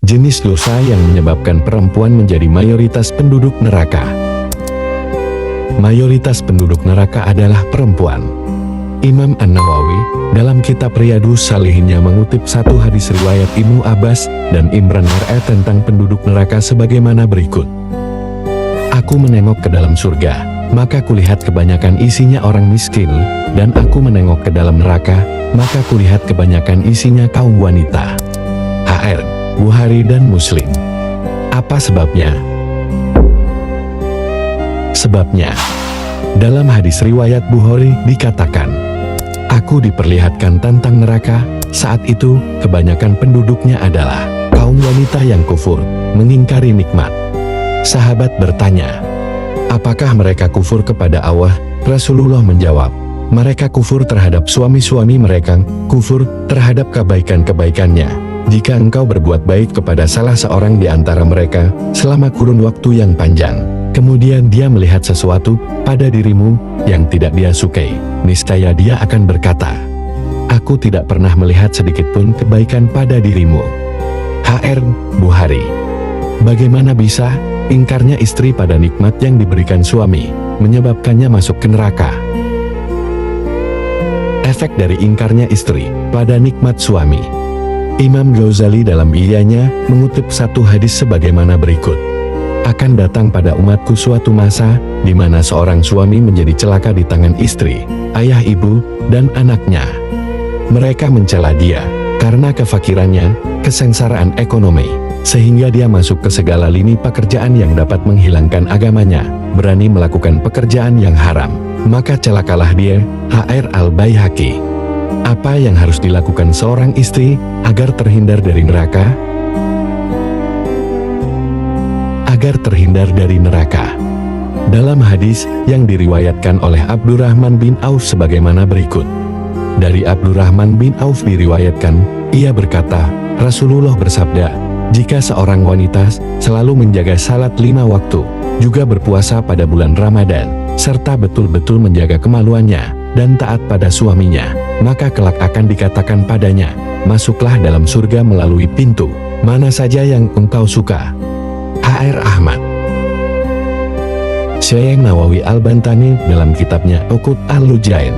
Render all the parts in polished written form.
jenis dosa yang menyebabkan perempuan menjadi mayoritas penduduk neraka. Mayoritas penduduk neraka adalah perempuan. Imam An-Nawawi dalam kitab Riyadhus Shalihinnya mengutip satu hadis riwayat Ibnu Abbas dan Imran Mar'ah tentang penduduk neraka sebagaimana berikut. Aku menengok ke dalam surga, maka kulihat kebanyakan isinya orang miskin, dan aku menengok ke dalam neraka, maka kulihat kebanyakan isinya kaum wanita. HR, Bukhari dan Muslim. Apa sebabnya? Sebabnya, dalam hadis riwayat Bukhari dikatakan, aku diperlihatkan tentang neraka, saat itu kebanyakan penduduknya adalah kaum wanita yang kufur, mengingkari nikmat. Sahabat bertanya, apakah mereka kufur kepada Allah? Rasulullah menjawab, mereka kufur terhadap suami-suami mereka, kufur terhadap kebaikan-kebaikannya. Jika engkau berbuat baik kepada salah seorang di antara mereka selama kurun waktu yang panjang, kemudian dia melihat sesuatu pada dirimu yang tidak dia sukai, niscaya dia akan berkata, aku tidak pernah melihat sedikitpun kebaikan pada dirimu. HR, Bukhari. Bagaimana bisa ingkarnya istri pada nikmat yang diberikan suami menyebabkannya masuk ke neraka? Efek dari ingkarnya istri pada nikmat suami. Imam Ghazali dalam Ihya'nya mengutip satu hadis sebagaimana berikut. Akan datang pada umatku suatu masa, di mana seorang suami menjadi celaka di tangan istri, ayah ibu, dan anaknya. Mereka mencela dia, karena kefakirannya, kesengsaraan ekonomi, sehingga dia masuk ke segala lini pekerjaan yang dapat menghilangkan agamanya, berani melakukan pekerjaan yang haram, maka celakalah dia. HR Al-Baihaqi. Apa yang harus dilakukan seorang istri agar terhindar dari neraka? Agar terhindar dari neraka. Dalam hadis yang diriwayatkan oleh Abdurrahman bin Auf sebagaimana berikut. Dari Abdurrahman bin Auf diriwayatkan, ia berkata, Rasulullah bersabda, jika seorang wanita selalu menjaga salat 5 waktu, juga berpuasa pada bulan Ramadan, serta betul-betul menjaga kemaluannya, dan taat pada suaminya, maka kelak akan dikatakan padanya, masuklah dalam surga melalui pintu mana saja yang engkau suka. HR Ahmad. Syekh Nawawi Al-Bantani dalam kitabnya Uqud Al-Lujain.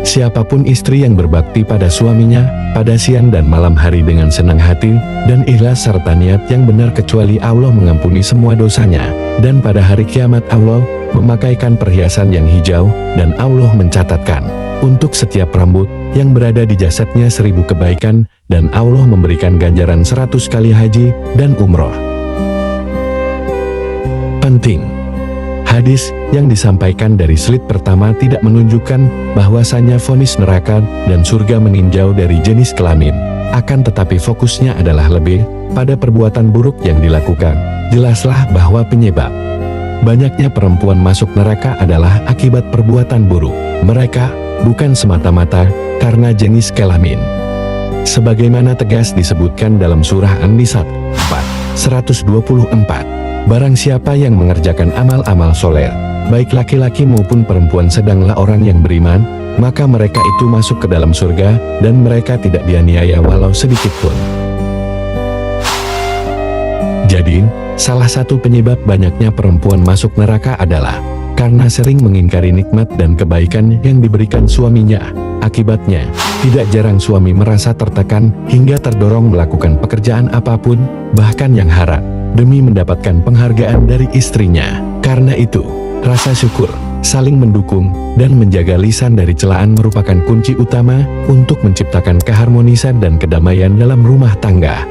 Siapapun istri yang berbakti pada suaminya, pada siang dan malam hari dengan senang hati, dan ikhlas serta niat yang benar kecuali Allah mengampuni semua dosanya, dan pada hari kiamat Allah memakaikan perhiasan yang hijau, dan Allah mencatatkan, untuk setiap rambut yang berada di jasadnya 1000 kebaikan, dan Allah memberikan ganjaran 100 kali haji dan umroh. Penting. Hadis yang disampaikan dari slide pertama tidak menunjukkan bahwasannya vonis neraka dan surga meninjau dari jenis kelamin. Akan tetapi fokusnya adalah lebih pada perbuatan buruk yang dilakukan. Jelaslah bahwa penyebab banyaknya perempuan masuk neraka adalah akibat perbuatan buruk mereka, bukan semata-mata karena jenis kelamin. Sebagaimana tegas disebutkan dalam surah An-Nisa 4:124. Barang siapa yang mengerjakan amal-amal soleh, baik laki-laki maupun perempuan sedanglah orang yang beriman, maka mereka itu masuk ke dalam surga, dan mereka tidak dianiaya walau sedikit pun. Jadi, salah satu penyebab banyaknya perempuan masuk neraka adalah karena sering mengingkari nikmat dan kebaikan yang diberikan suaminya. Akibatnya, tidak jarang suami merasa tertekan hingga terdorong melakukan pekerjaan apapun, bahkan yang haram, demi mendapatkan penghargaan dari istrinya. Karena itu, rasa syukur, saling mendukung, dan menjaga lisan dari celaan merupakan kunci utama untuk menciptakan keharmonisan dan kedamaian dalam rumah tangga.